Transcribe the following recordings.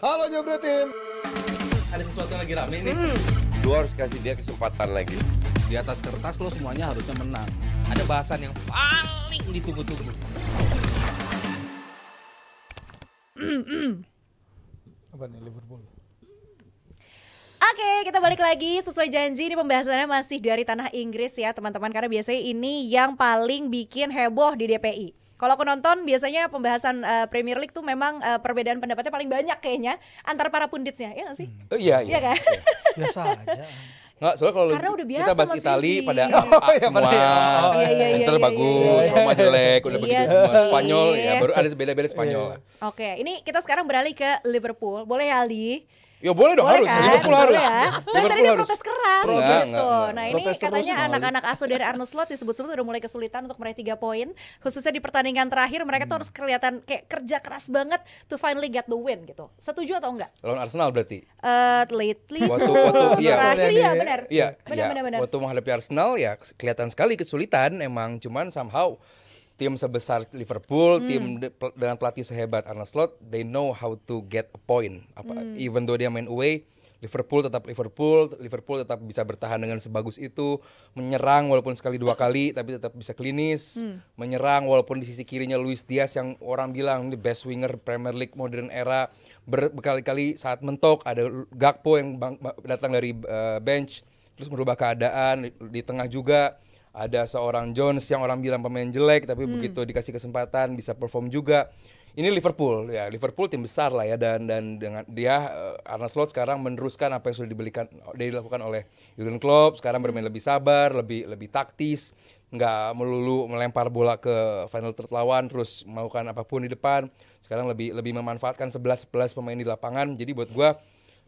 Halo Jabra Tim. Ada sesuatu yang lagi rame nih. Lu harus kasih dia kesempatan lagi. Di atas kertas lo semuanya harusnya menang. Ada bahasan yang paling ditunggu-tunggu. Apa nih Liverpool? Oke, kita balik lagi sesuai janji. Ini pembahasannya masih dari tanah Inggris ya teman-teman, karena biasanya ini yang paling bikin heboh di DPI. Kalau aku nonton biasanya pembahasan Premier League tuh memang perbedaan pendapatnya paling banyak kayaknya antara para punditnya, ya nggak sih? Iya. Iya kan? Biasa aja. Nggak, soalnya kalau Karena udah biasa, kita bahas Mas Itali Fizi. pada Iya, semua iya, Inter iya, bagus, iya. Roma jelek, udah begitu Iya semua. sih. Spanyol ya baru ada beda-beda Spanyol lah. Oke, ini kita sekarang beralih ke Liverpool. Boleh ya, Aldi? Ya boleh dong, Boleh harus. kan? Liverpool harus. Boleh ya? Saya tadi Liverpool dia harus. protes keras Enggak, gitu. enggak. Nah ini Protes terus, katanya Mali. anak-anak asuh dari Arne Slot disebut-sebut udah mulai kesulitan untuk meraih 3 poin. Khususnya di pertandingan terakhir mereka tuh harus kelihatan kayak kerja keras banget to finally get the win gitu. Setuju atau enggak? Lawan Arsenal berarti. Lately Waktu iya. terakhir Waktu- iya benar. Iya, Benar. waktu menghadapi Arsenal ya kelihatan sekali kesulitan emang, cuman somehow tim sebesar Liverpool, dengan pelatih sehebat Arne Slot, they know how to get a point. Even though dia main away, Liverpool tetap bisa bertahan dengan sebagus itu, menyerang walaupun sekali dua kali tapi tetap bisa klinis, menyerang walaupun di sisi kirinya Luis Diaz yang orang bilang the best winger Premier League modern era, berkali-kali saat mentok ada Gakpo yang datang dari bench terus merubah keadaan. Di tengah juga ada seorang Jones yang orang bilang pemain jelek tapi begitu dikasih kesempatan bisa perform juga. Ini Liverpool ya, Liverpool tim besar lah ya, dan dengan dia Arne Slot sekarang meneruskan apa yang sudah dilakukan oleh Jurgen Klopp. Sekarang bermain lebih sabar, lebih taktis, nggak melulu melempar bola ke final third lawan terus melakukan apapun di depan. Sekarang lebih memanfaatkan 11 pemain di lapangan. Jadi buat gua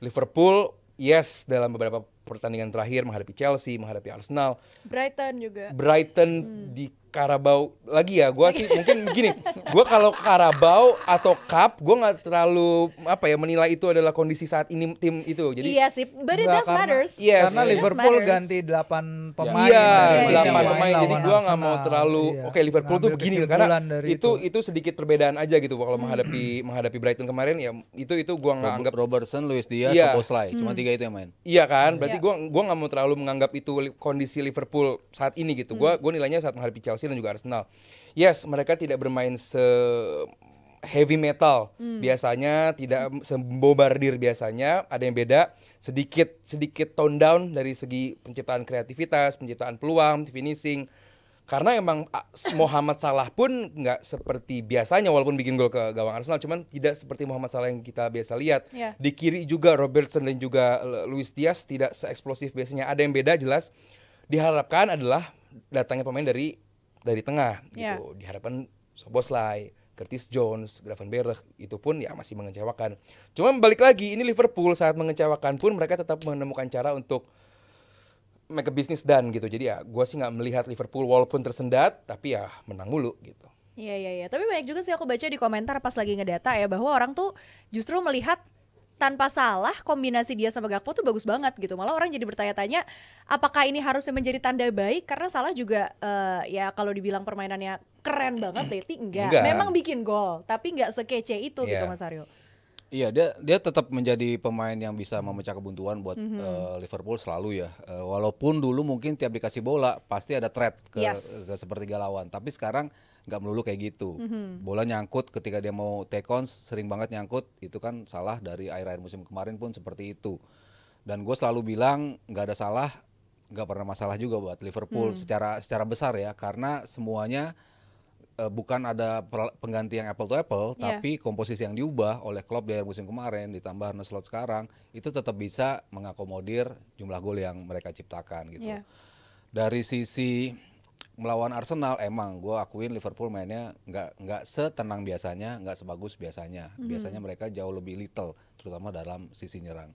Liverpool yes dalam beberapa pertandingan terakhir menghadapi Chelsea, menghadapi Arsenal, Brighton di Carabao lagi ya, gue sih mungkin begini, gue kalau Carabao atau Cup gue nggak terlalu menilai itu adalah kondisi saat ini tim itu. Jadi Iya sih, but it does matters. Yes. Karena It does Liverpool matters. ganti 8 pemain. Iya, Iya, 8 iya, pemain. Jadi gue nggak mau terlalu oke Liverpool tuh Ngambil begini kesimpulan karena dari itu sedikit perbedaan aja gitu kalau menghadapi Brighton kemarin ya itu gue nggak anggap. Robertson, Luis Diaz, Iya. Szoboszlai. Cuma 3 itu yang main. Iya kan, berarti gue nggak mau terlalu menganggap itu kondisi Liverpool saat ini gitu. Gue nilainya saat menghadapi Chelsea dan juga Arsenal. Yes, mereka tidak bermain heavy metal biasanya, tidak sembobardir biasanya. Ada yang beda, sedikit tone down dari segi penciptaan kreativitas, penciptaan peluang, finishing. Karena emang Mohamed Salah pun nggak seperti biasanya walaupun bikin gol ke gawang Arsenal, cuman tidak seperti Mohamed Salah yang kita biasa lihat. Yeah. Di kiri juga Robertson dan juga Luis Diaz tidak seeksplosif biasanya. Ada yang beda jelas. Diharapkan adalah datangnya pemain dari tengah Yeah. gitu. Diharapkan Szoboszlai, Curtis Jones, Gravenberch itu pun ya masih mengecewakan. Cuma balik lagi, ini Liverpool saat mengecewakan pun mereka tetap menemukan cara untuk make a business done gitu. Jadi ya gue sih nggak melihat Liverpool walaupun tersendat tapi ya menang mulu gitu. Iya. Tapi banyak juga sih aku baca di komentar pas lagi ngedata ya, bahwa orang tuh justru melihat tanpa Salah kombinasi dia sama Gakpo tuh bagus banget gitu. Malah orang jadi bertanya-tanya apakah ini harusnya menjadi tanda baik, karena Salah juga ya kalau dibilang permainannya keren banget lately enggak. Memang bikin gol tapi enggak sekece itu gitu Mas Aryo. Iya, dia tetap menjadi pemain yang bisa memecah kebuntuan buat Liverpool selalu ya. Walaupun dulu mungkin tiap dikasih bola pasti ada threat ke sepertiga lawan. Tapi sekarang nggak melulu kayak gitu. Bola nyangkut ketika dia mau take on, sering banget nyangkut. Itu kan Salah dari akhir-akhir musim kemarin pun seperti itu. Dan gue selalu bilang nggak ada Salah, nggak pernah masalah juga buat Liverpool secara besar ya. Karena semuanya bukan ada pengganti yang apple to apple, tapi komposisi yang diubah oleh Klopp dari musim kemarin ditambah Arne Slot sekarang itu tetap bisa mengakomodir jumlah gol yang mereka ciptakan gitu. Dari sisi melawan Arsenal emang gue akuin Liverpool mainnya nggak setenang biasanya, nggak sebagus biasanya. Biasanya mereka jauh lebih little, terutama dalam sisi nyerang.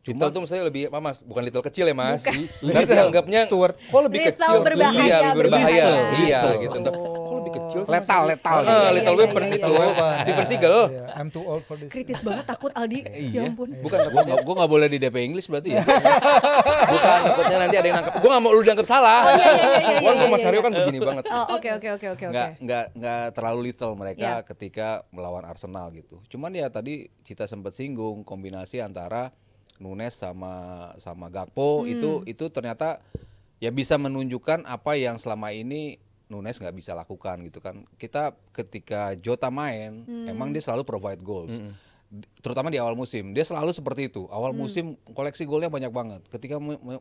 Little tuh misalnya lebih apa Mas? Bukan little kecil ya Mas? Little anggapnya Stuart. kok lebih Little kecil? berbahaya, Iya, lebih berbahaya. berbahaya. Iya Betul. gitu. Kok lebih kecil sama Letal, si- letal. Ah, Iya, Little iya, Weapon iya, itu. iya, Steven Seagal. Iya, I'm too old for this. Kritis banget takut Aldi. Ya ampun. Bukan Gua nggak boleh di DP English berarti ya. bukan takutnya nanti ada yang nangkep. Gue gak mau lu dianggap salah. Oh, iya, iya, iya, Walaupun iya, Mas iya, Haryo iya. kan begini banget. Oh, oke. Nggak terlalu little mereka Ya. ketika melawan Arsenal gitu. Cuman ya tadi Cita sempat singgung kombinasi antara Nunes sama Gakpo itu ternyata ya bisa menunjukkan apa yang selama ini Nunes nggak bisa lakukan gitu kan. Kita ketika Jota main, emang dia selalu provide goals. Terutama di awal musim, dia selalu seperti itu. Awal musim koleksi golnya banyak banget. Ketika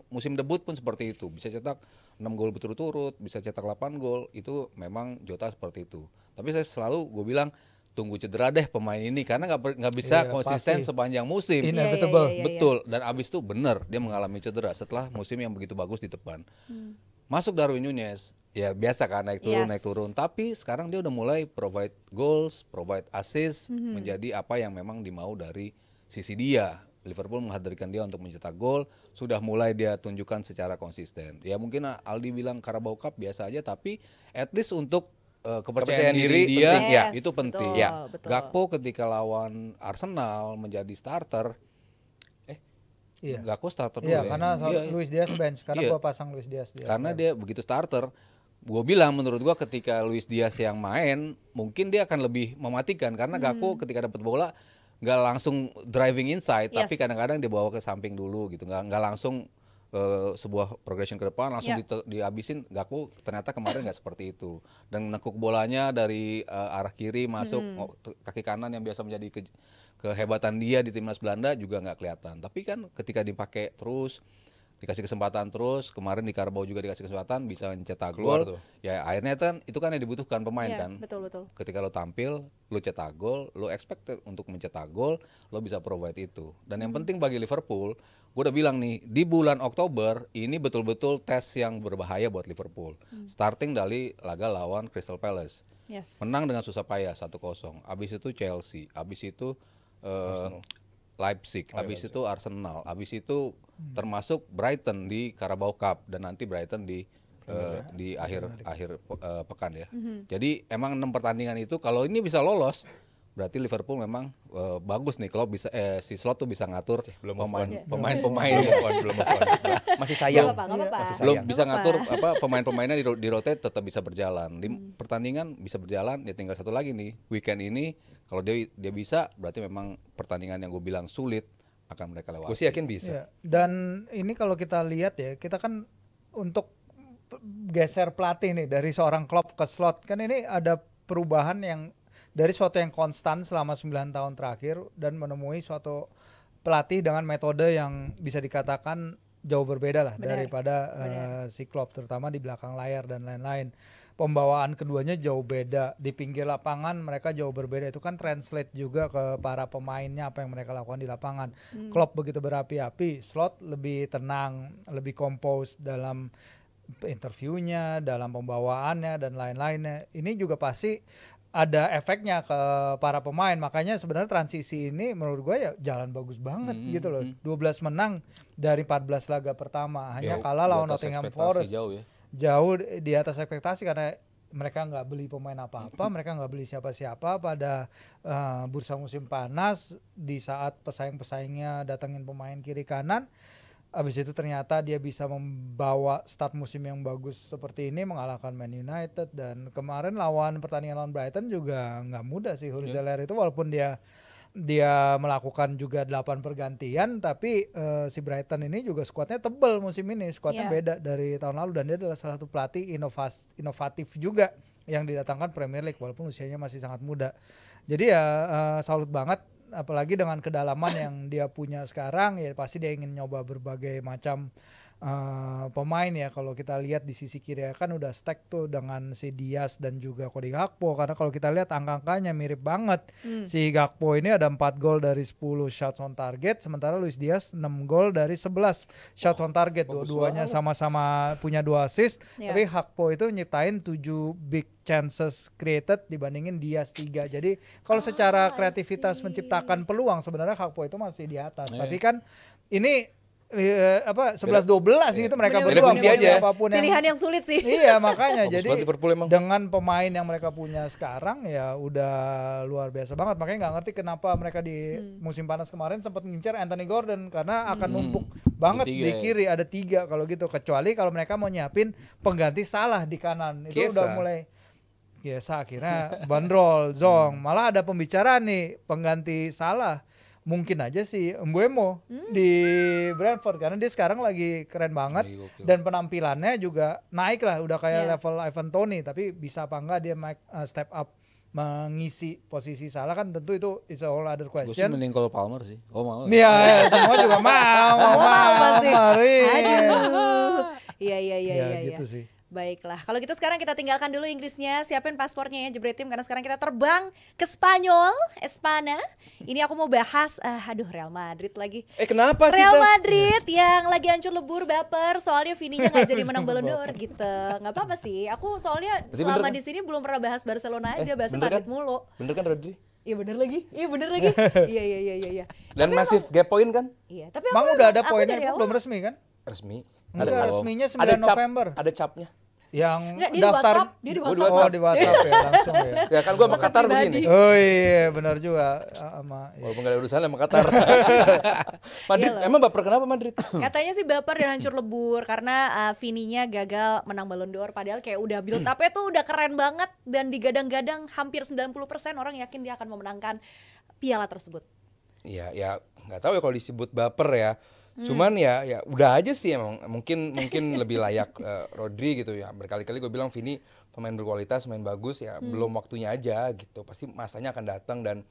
musim debut pun seperti itu. Bisa cetak 6 gol berturut-turut, bisa cetak 8 gol. Itu memang Jota seperti itu. Tapi saya selalu gue bilang tunggu cedera deh pemain ini karena nggak bisa Iya, konsisten pasti. sepanjang musim. Inevitable. Iya, iya. Betul. Dan abis itu benar dia mengalami cedera setelah musim yang begitu bagus di depan. Masuk Darwin Nunez, ya biasa kan naik turun Yes. naik turun. Tapi sekarang dia udah mulai provide goals, provide assist, menjadi apa yang memang dimau dari sisi dia. Liverpool menghadirkan dia untuk mencetak gol, sudah mulai dia tunjukkan secara konsisten. Ya mungkin Aldi bilang Carabao Cup biasa aja, tapi at least untuk kepercayaan diri dia penting, ya. itu Yes, penting. betul, Ya. betul. Gakpo ketika lawan Arsenal menjadi starter, Iya. Gakpo starter dulu Iya, ya. karena Iya. Luis Diaz bench. Karena Iya. gua pasang Luis Diaz di Karena awal. dia begitu starter, gue bilang menurut gua ketika Luis Diaz yang main, mungkin dia akan lebih mematikan karena Gakpo ketika dapat bola nggak langsung driving inside, Yes. tapi kadang-kadang dia bawa ke samping dulu gitu, nggak langsung sebuah progression ke depan langsung Ya. dihabisin. Gakpo ternyata kemarin nggak seperti itu dan nekuk bolanya dari arah kiri masuk kaki kanan yang biasa menjadi kehebatan dia di timnas Belanda juga nggak kelihatan. Tapi kan ketika dipakai terus, dikasih kesempatan terus, kemarin di Carabao juga dikasih kesempatan bisa mencetak Keluar gol. tuh. Ya akhirnya itu kan yang dibutuhkan pemain Iya, kan. betul. Ketika lo tampil, lo cetak gol, lo expect untuk mencetak gol, lo bisa provide itu. Dan yang penting bagi Liverpool, gue udah bilang nih, di bulan Oktober ini betul-betul tes yang berbahaya buat Liverpool. Starting dari laga lawan Crystal Palace. Yes. Menang dengan susah payah 1-0. Abis itu Chelsea, abis itu Leipzig, abis itu Arsenal, abis itu termasuk Brighton di Carabao Cup dan nanti Brighton di akhir pekan ya. Jadi emang 6 pertandingan itu kalau ini bisa lolos berarti Liverpool memang bagus nih kalau bisa si Slot tuh bisa ngatur belum move on. pemain-pemainnya. Belum move on. Masih sayang. Nggak apa-apa. Masih Belum sayang. bisa ngatur apa pemain-pemainnya di rotate tetap bisa berjalan. Di pertandingan bisa berjalan, ya tinggal satu lagi nih. Weekend ini kalau dia bisa berarti memang pertandingan yang gue bilang sulit akan mereka lewati. Gue sih yakin bisa. Iya. Dan ini kalau kita lihat ya, kita kan untuk geser pelatih nih dari seorang Klopp ke Slot, kan ini ada perubahan yang dari suatu yang konstan selama 9 tahun terakhir dan menemui suatu pelatih dengan metode yang bisa dikatakan jauh berbeda lah Benar. daripada si Klopp, terutama di belakang layar dan lain-lain. Pembawaan keduanya jauh beda, di pinggir lapangan mereka jauh berbeda. Itu kan translate juga ke para pemainnya apa yang mereka lakukan di lapangan. Klopp begitu berapi-api, Slot lebih tenang, lebih compose dalam interviewnya, dalam pembawaannya dan lain-lainnya. Ini juga pasti ada efeknya ke para pemain. Makanya sebenarnya transisi ini menurut gue ya jalan bagus banget gitu loh. 12 menang dari 14 laga pertama. Hanya kalah lawan Nottingham Forest. Jauh di atas ekspektasi karena mereka nggak beli pemain apa-apa, mereka nggak beli siapa-siapa pada bursa musim panas di saat pesaing-pesaingnya datangin pemain kiri kanan. Abis itu ternyata dia bisa membawa start musim yang bagus seperti ini, mengalahkan Man United, dan kemarin pertandingan lawan Brighton juga nggak mudah sih. Hurriel itu walaupun dia melakukan juga 8 pergantian, tapi si Brighton ini juga skuadnya tebal musim ini, skuadnya beda dari tahun lalu, dan dia adalah salah satu pelatih inovatif juga yang didatangkan Premier League walaupun usianya masih sangat muda. Jadi ya salut banget, apalagi dengan kedalaman yang dia punya sekarang, ya pasti dia ingin nyoba berbagai macam pemain ya. Kalau kita lihat di sisi kiri kan udah stack tuh dengan si Diaz dan juga Cody Gakpo, karena kalau kita lihat angka-angkanya mirip banget. Si Gakpo ini ada 4 gol dari 10 shots on target, sementara Luis Diaz 6 gol dari 11 shots on target. Dua-duanya sama-sama punya 2 assist, tapi Gakpo itu nyiptain 7 big chances created dibandingin Diaz 3. Jadi kalau secara kreativitas menciptakan peluang sebenarnya Gakpo itu masih di atas. Tapi kan ini 11-12 gitu mereka Bener-bener berdua fungsi mau aja. siapapun yang Pilihan yang sulit sih. iya makanya Bagus jadi banget Liverpool emang. dengan pemain yang mereka punya sekarang ya udah luar biasa banget, makanya nggak ngerti kenapa mereka di musim panas kemarin sempat ngincar Anthony Gordon karena akan numpuk banget Bertiga di ya. kiri, ada 3 kalau gitu, kecuali kalau mereka mau nyiapin pengganti Salah di kanan itu Chiesa. udah mulai Chiesa akhirnya bandrol zong, malah ada pembicaraan nih pengganti Salah mungkin aja sih Mbeumo di Brentford karena dia sekarang lagi keren banget Lagi gokil. dan penampilannya juga naik lah, udah kayak Iya. level Ivan Toney, tapi bisa apa enggak dia step up mengisi posisi Salah kan tentu itu is a whole other Gue sih question. mending Cole Palmer sih. Oh mau. Iya, semua juga mau, Semua mau pasti. mari. Aduh. Iya iya iya Ya, iya. gitu iya. sih. Baiklah, kalau gitu sekarang kita tinggalkan dulu Inggrisnya, siapin paspornya ya Jebret Tim, karena sekarang kita terbang ke Spanyol, Espana. Ini aku mau bahas, aduh Real Madrid lagi. Kenapa Real kita? Madrid yang lagi hancur lebur baper soalnya Vininya nggak jadi menang Ballon d'Or gitu. Nggak apa-apa sih. Aku soalnya Berarti selama bener kan? di sini belum pernah bahas Barcelona aja, bahas bener Madrid kan? mulu. Bener kan Rodri? Iya bener lagi. Iya bener lagi. Iya iya iya iya iya. Dan masih gap point kan? Iya, tapi Emang aku udah ada aku poinnya dari itu awal- belum resmi kan? Resmi. Enggak, Ada resminya 9 Ada cap, November. ada capnya. Yang Nggak, dia di daftar WhatsApp, dia di Oh, di WhatsApp. Oh, di WhatsApp ya langsung ya. Ya kan gua sama WhatsApp Qatar pribadi. begini. Oh iya benar juga sama ya. Walaupun gak ada urusan sama Qatar. Madrid, Iyalah. emang baper kenapa Madrid? Katanya sih baper dan hancur lebur karena Vininya gagal menang Ballon d'Or, padahal kayak udah build up-nya tuh udah keren banget dan digadang-gadang hampir 90% orang yakin dia akan memenangkan piala tersebut. Ya nggak tahu ya kalau disebut baper ya. Cuman ya udah aja sih emang mungkin lebih layak Rodri gitu ya. Berkali-kali gue bilang Vini pemain berkualitas, pemain bagus ya, belum waktunya aja gitu. Pasti masanya akan datang dan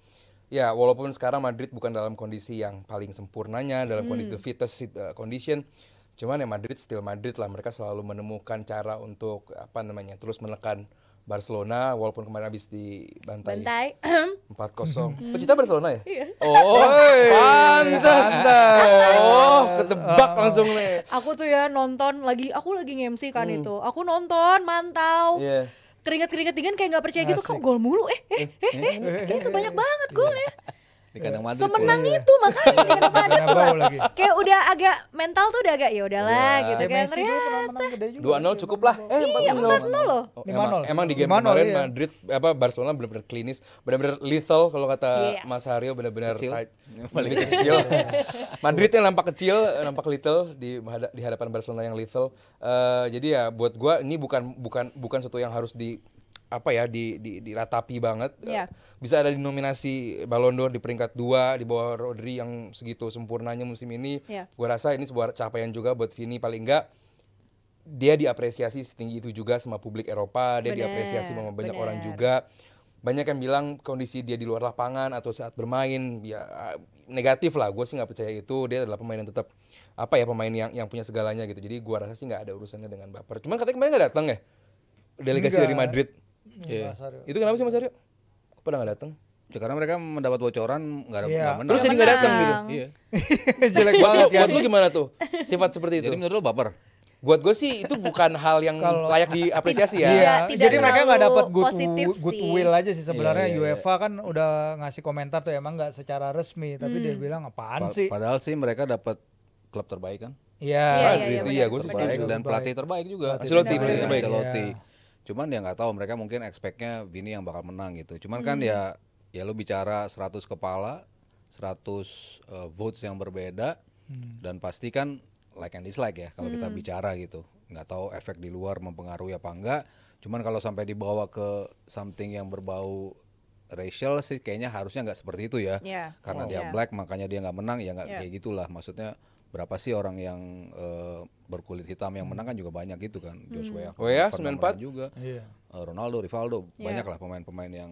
ya walaupun sekarang Madrid bukan dalam kondisi yang paling sempurnanya, dalam kondisi the fittest condition. Cuman ya Madrid still Madrid lah, mereka selalu menemukan cara untuk terus menekan Barcelona walaupun kemarin habis dibantai Bantai. 4-0. Pecinta Barcelona ya? Iya. Oh, pantas. Oh, ketebak langsung nih. Aku tuh ya nonton aku lagi nge-MC kan itu. Aku nonton, mantau. Iya. Keringet-keringet dingin kayak nggak percaya gitu, kok gol mulu. Itu banyak banget golnya. Di kandang Madrid. Semenang itu makanya di kandang Madrid tuh Bernabeu lagi. kayak udah agak mental tuh udah agak ya udahlah gitu Kayak kan. Messi dulu pernah menang gede juga. 2-0 cukup lah. Iya 4-0 loh. Oh, 5-0. emang di game 5-0, kemarin iya. Madrid Barcelona benar-benar klinis, benar-benar lethal kalau kata Yes. Mas Haryo, benar-benar Kecil. lebih kecil. Madridnya nampak kecil, nampak lethal di hadapan Barcelona yang lethal. Jadi ya buat gua ini bukan sesuatu yang harus diratapi banget. Iya. Bisa ada di nominasi Ballon d'Or di peringkat 2 di bawah Rodri yang segitu sempurnanya musim ini. Iya. Gua rasa ini sebuah capaian juga buat Vini, paling enggak dia diapresiasi setinggi itu juga sama publik Eropa, dia Bener, diapresiasi sama banyak orang bener. juga. Banyak yang bilang kondisi dia di luar lapangan atau saat bermain ya negatif lah. Gue sih nggak percaya itu. Dia adalah pemain yang tetap pemain yang punya segalanya gitu. Jadi gua rasa sih nggak ada urusannya dengan baper. Cuman katanya kemarin nggak datang ya delegasi Enggak. dari Madrid. Iya. Itu kenapa sih Mas Aryo? Kok pada nggak datang? Ya, karena mereka mendapat bocoran nggak Iya. menang. Terus jadi nggak datang gitu. Iya. Jelek Buat banget ya. lu gimana tuh sifat seperti itu? Jadi menurut lo baper? Buat gue sih itu bukan hal yang Kalau- layak diapresiasi ya. Iya, Tidak jadi mereka nggak terlalu dapat positif sih. goodwill aja sih sebenarnya. Iya, iya, UEFA kan udah ngasih komentar tuh emang nggak secara resmi, tapi dia bilang apaan sih? Padahal sih mereka dapat klub terbaik kan? Iya, Iya. iya, Madrid, benar. iya, gue sih Benar. Terbaik setuju. dan pelatih terbaik juga. Ancelotti, pelatih terbaik. Ancelotti. Iya. Cuman ya nggak tahu mereka mungkin expect-nya Vini yang bakal menang gitu. Cuman kan ya lu bicara 100 kepala, 100 votes yang berbeda dan pasti kan like and dislike ya kalau kita bicara gitu. Nggak tahu efek di luar mempengaruhi apa enggak. Cuman kalau sampai dibawa ke something yang berbau racial sih kayaknya harusnya nggak seperti itu ya. Iya. Karena Oh. dia Iya. black makanya dia nggak menang ya nggak Iya. kayak gitulah. Maksudnya berapa sih orang yang berkulit hitam yang menang kan juga banyak gitu kan. Joshua Oh ya, Fernando 94. juga. Iya. Ronaldo, Rivaldo, Iya. banyak lah pemain-pemain yang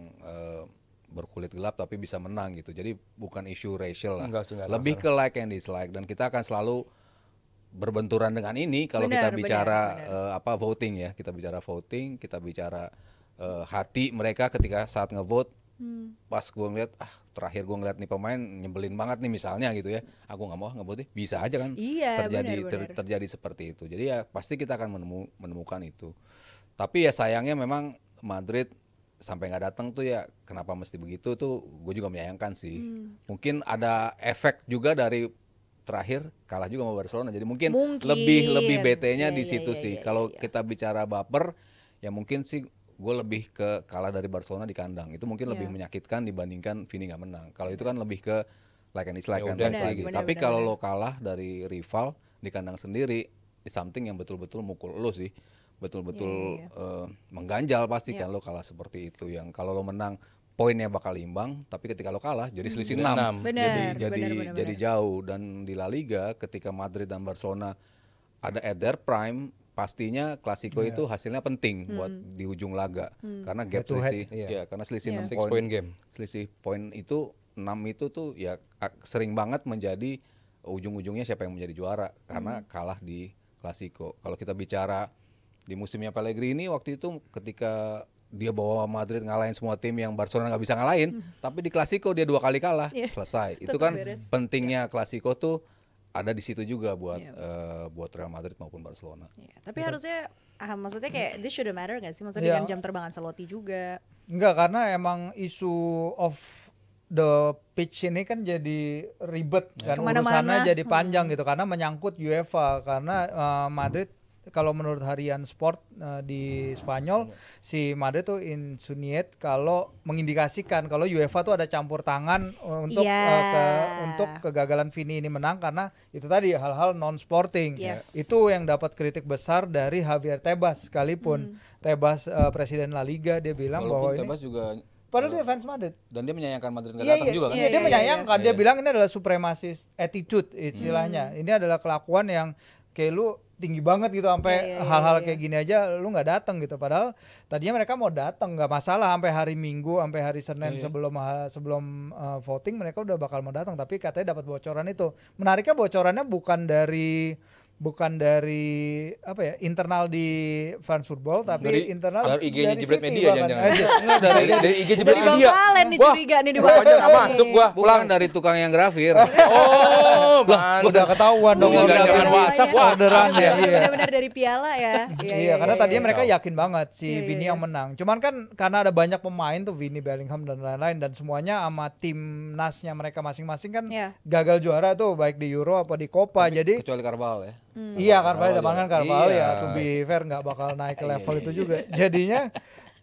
berkulit gelap tapi bisa menang gitu. Jadi bukan isu racial lah. Enggak sih, enggak ada Lebih ke like and dislike dan kita akan selalu berbenturan dengan ini kalau kita Benar, bicara benar. voting ya. Kita bicara voting, kita bicara hati mereka ketika saat ngevote. Pas gue ngeliat terakhir gue ngeliat nih pemain nyebelin banget nih misalnya gitu ya, aku nggak mau ngevote, bisa aja kan Iya, terjadi benar. terjadi seperti itu. Jadi ya pasti kita akan menemukan itu. Tapi ya sayangnya memang Madrid sampai nggak datang tuh ya kenapa mesti begitu tuh gue juga menyayangkan sih. Mungkin ada efek juga dari terakhir kalah juga sama Barcelona. Jadi mungkin Mungkin. lebih BT-nya Iya, di iya, situ iya, sih. iya, Kalau iya. kita bicara baper, ya mungkin sih gue lebih ke kalah dari Barcelona di kandang. Itu mungkin lebih Iya. menyakitkan dibandingkan Vini nggak menang. Kalau itu kan lebih ke like and dislike Ya kan udah balik sih, lagi. benar, Tapi benar, kalau benar. lo kalah dari rival di kandang sendiri, is something yang betul-betul mukul lo sih. Betul-betul mengganjal pasti Iya. kan lo kalah seperti itu. Yang kalau lo menang poinnya bakal imbang, tapi ketika lo kalah jadi selisih Jadi 6. enam. Benar, Jadi benar, jadi benar. jauh. Dan di La Liga ketika Madrid dan Barcelona ada at their prime, pastinya Klasiko itu hasilnya penting buat di ujung laga. Karena gap Head to head. selisih Iya. karena selisih Iya. 6 Six poin. point game. Selisih poin itu 6 itu tuh ya sering banget menjadi ujung-ujungnya siapa yang menjadi juara karena kalah di Klasiko. Kalau kita bicara di musimnya Pellegrini waktu itu ketika dia bawa Madrid ngalahin semua tim yang Barcelona nggak bisa ngalahin, tapi di Klasiko dia 2 kali kalah, Iya. selesai. Itu Tetap kan beres. pentingnya Klasiko tuh ada di situ juga buat buat Real Madrid maupun Barcelona. Iya, tapi harusnya maksudnya kayak this shouldn't matter gak sih? Maksudnya Iya. dengan jam terbang Ancelotti juga. Enggak, karena emang isu of the pitch ini kan jadi ribet kan, Kemana-mana. urusannya jadi panjang gitu karena menyangkut UEFA karena Madrid kalau menurut harian sport di Spanyol si Madrid tuh insinuate kalau mengindikasikan kalau UEFA tuh ada campur tangan untuk Iya. untuk kegagalan Vini ini menang karena itu tadi hal-hal non sporting. Yes. Itu yang dapat kritik besar dari Javier Tebas sekalipun. Tebas presiden La Liga dia bilang bahwa Walaupun ini Tebas juga padahal dia fans Madrid. dan dia menyayangkan Madrid nggak Iya, datang iya, juga kan. iya, dia Iya, menyayangkan. iya. Dia bilang ini adalah supremasis attitude istilahnya. Ini adalah kelakuan yang kayak lu tinggi banget gitu sampai Iya, iya, hal-hal iya. kayak gini aja lu nggak datang gitu. Padahal tadinya mereka mau datang nggak masalah sampai hari Minggu sampai hari Senin sebelum voting mereka udah bakal mau datang tapi katanya dapat bocoran itu. Menariknya bocorannya bukan dari apa ya internal di fans football tapi Dari internal IG-nya dari Jebret City Media bahkan. jangan-jangan. Enggak, dari IG Jebret Dari Bang Media. Valen nih curiga nih di Pokoknya WhatsApp nggak nih. masuk gua. Pulang dari tukang yang grafir. Oh, Udah ketahuan dong Jangan orderan. jangan WhatsApp, orderannya, iya. Benar-benar dari piala ya. Iya, karena tadinya mereka Kacau. yakin banget si Iya, Vini iya, yang menang. Cuman kan karena ada banyak pemain tuh Vini, Bellingham dan lain-lain dan semuanya sama timnasnya mereka masing-masing kan Iya. gagal juara tuh baik di Euro apa di Copa. Jadi Kecuali Carval ya. iya Carvalho zaman kan Carvalho Iya. ya to be fair nggak bakal naik ke level itu juga. Jadinya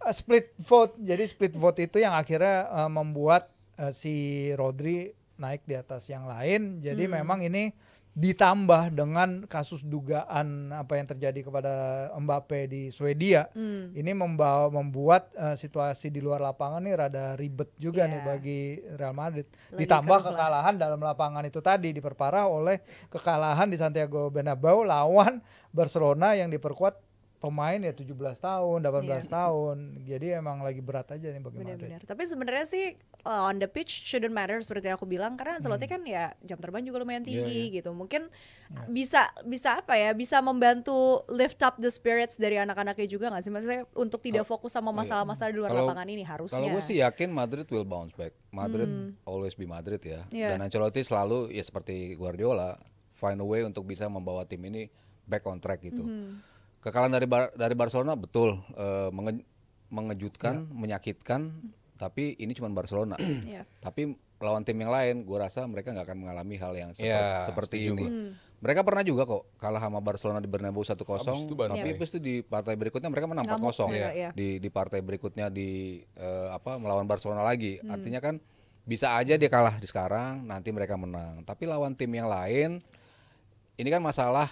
split vote. Jadi split vote itu yang akhirnya membuat si Rodri naik di atas yang lain. Jadi memang ini ditambah dengan kasus dugaan apa yang terjadi kepada Mbappe di Swedia. Ini membuat situasi di luar lapangan nih rada ribet juga Iya. nih bagi Real Madrid. Lagi Ditambah keruh lah. kekalahan dalam lapangan itu tadi diperparah oleh kekalahan di Santiago Bernabeu lawan Barcelona yang diperkuat pemain ya 17 tahun, 18 Iya. tahun. Jadi emang lagi berat aja nih bagi Madrid. Benar-benar. Tapi sebenarnya sih on the pitch shouldn't matter seperti yang aku bilang karena Ancelotti kan ya jam terbang juga lumayan tinggi gitu. Mungkin bisa apa ya? Bisa membantu lift up the spirits dari anak-anaknya juga nggak sih? Maksudnya untuk tidak fokus sama masalah-masalah di luar lapangan ini harusnya. Kalau gue sih yakin Madrid will bounce back. Madrid always be Madrid ya. Iya. Dan Ancelotti selalu ya seperti Guardiola find a way untuk bisa membawa tim ini back on track gitu. Kekalahan dari Barcelona betul mengejutkan, menyakitkan, tapi ini cuma Barcelona. Iya. Tapi lawan tim yang lain, gue rasa mereka nggak akan mengalami hal yang Iya, seperti setuju ini. gua. Mereka pernah juga kok kalah sama Barcelona di Bernabeu 1-0, Habis itu bantai. tapi habis itu di partai berikutnya mereka menang Ngamuk 4-0. mereka, iya. Di partai berikutnya melawan Barcelona lagi. Artinya kan bisa aja dia kalah di sekarang, nanti mereka menang. Tapi lawan tim yang lain, ini kan masalah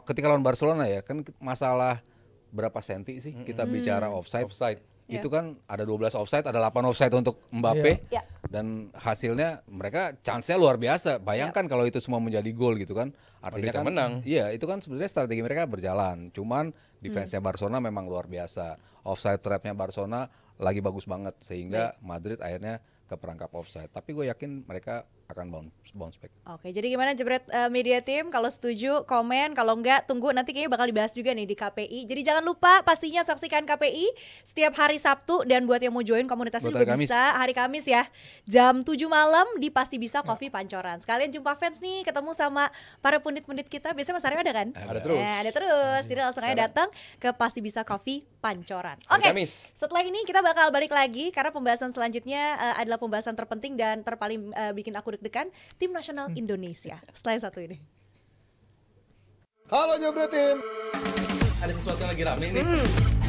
ketika lawan Barcelona ya, kan masalah berapa senti sih kita bicara offside. Offside. Itu kan ada 12 offside, ada 8 offside untuk Mbappe. Iya. Dan hasilnya mereka chance-nya luar biasa. Bayangkan kalau itu semua menjadi gol gitu kan. Madrid Artinya yang kan menang. iya, itu kan sebenarnya strategi mereka berjalan. Cuman defense-nya Barcelona memang luar biasa. Offside trap-nya Barcelona lagi bagus banget sehingga Madrid akhirnya keperangkap offside. Tapi gue yakin mereka akan bounce back. Oke, jadi gimana Jebret Media Team? Kalau setuju komen, kalau enggak tunggu nanti kayaknya bakal dibahas juga nih di KPI. Jadi jangan lupa pastinya saksikan KPI setiap hari Sabtu dan buat yang mau join komunitasnya Buat juga hari Kamis. bisa hari Kamis ya. Jam 7 malam di Pasti Bisa Coffee Pancoran. Sekalian jumpa fans nih, ketemu sama para pundit-pundit kita. Biasanya Mas Aryo ada kan? Ada terus. Nah, ada terus. Jadi langsung aja datang ke Pasti Bisa Coffee Pancoran. Hari Oke. Kamis. Setelah ini kita bakal balik lagi karena pembahasan selanjutnya adalah pembahasan terpenting dan terpaling bikin aku deg-degan deg-degan tim nasional Indonesia setelah yang satu ini. Halo Jobro Tim. Ada sesuatu yang lagi rame nih.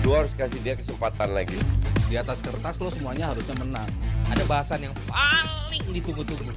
Lu harus kasih dia kesempatan lagi. Di atas kertas lo semuanya harusnya menang. Ada bahasan yang paling ditunggu-tunggu.